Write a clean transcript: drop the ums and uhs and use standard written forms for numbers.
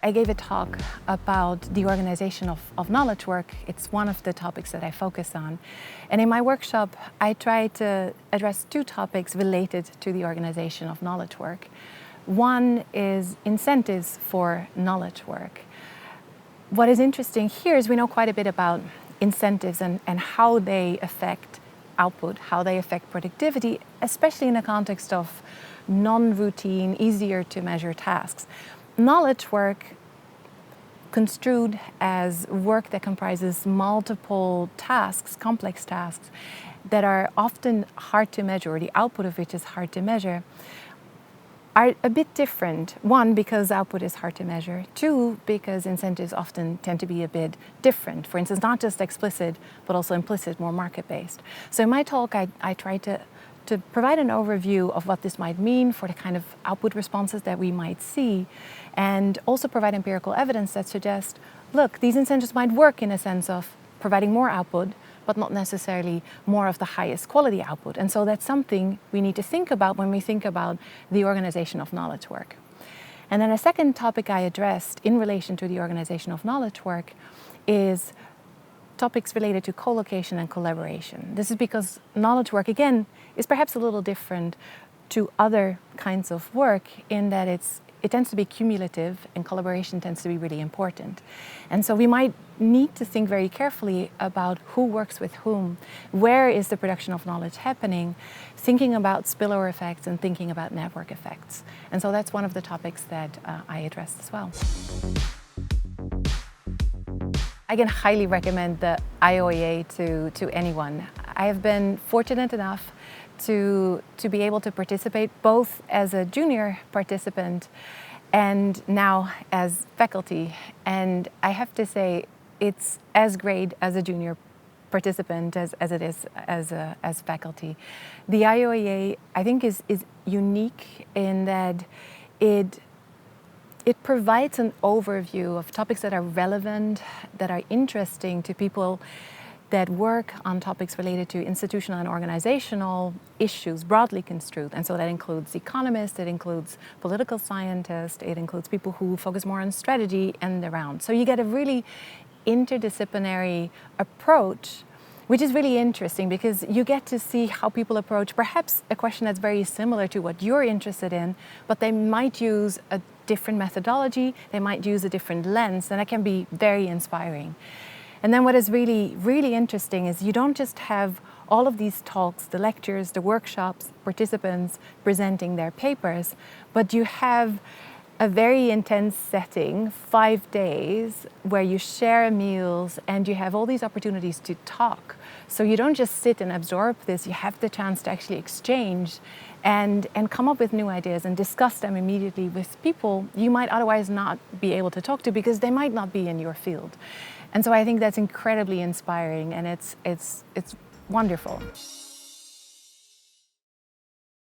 I gave a talk about the organization of knowledge work. It's one of the topics that I focus on. And in my workshop, I try to address two topics related to the organization of knowledge work. One is incentives for knowledge work. What is interesting here is we know quite a bit about incentives and how they affect output, how they affect productivity, especially in the context of non-routine, easier to measure tasks. Knowledge work, construed as work that comprises multiple tasks, complex tasks, that are often hard to measure, or the output of which is hard to measure, are a bit different. One, because output is hard to measure. Two, because incentives often tend to be a bit different. For instance, not just explicit, but also implicit, more market-based. So in my talk, I try to provide an overview of what this might mean for the kind of output responses that we might see, and also provide empirical evidence that suggests, look, these incentives might work in a sense of providing more output, but not necessarily more of the highest quality output. And so that's something we need to think about when we think about the organization of knowledge work. And then a second topic I addressed in relation to the organization of knowledge work is topics related to co-location and collaboration. This is because knowledge work, again, is perhaps a little different to other kinds of work in that it tends to be cumulative and collaboration tends to be really important. And so we might need to think very carefully about who works with whom, where is the production of knowledge happening, thinking about spillover effects and thinking about network effects. And so that's one of the topics that I addressed as well. I can highly recommend the IOEA to anyone. I have been fortunate enough to be able to participate both as a junior participant and now as faculty. And I have to say, it's as great as a junior participant as it is as faculty. The IOEA, I think, is unique in that it provides an overview of topics that are relevant, that are interesting to people that work on topics related to institutional and organizational issues, broadly construed. And so that includes economists, it includes political scientists, it includes people who focus more on strategy and around. So you get a really interdisciplinary approach, which is really interesting because you get to see how people approach perhaps a question that's very similar to what you're interested in, but they might use a different methodology, they might use a different lens, and that can be very inspiring. And then what is really, really interesting is you don't just have all of these talks, the lectures, the workshops, participants presenting their papers, but you have a very intense setting, 5 days, where you share meals and you have all these opportunities to talk. So you don't just sit and absorb this, you have the chance to actually exchange and come up with new ideas and discuss them immediately with people you might otherwise not be able to talk to because they might not be in your field. And so I think that's incredibly inspiring and it's wonderful.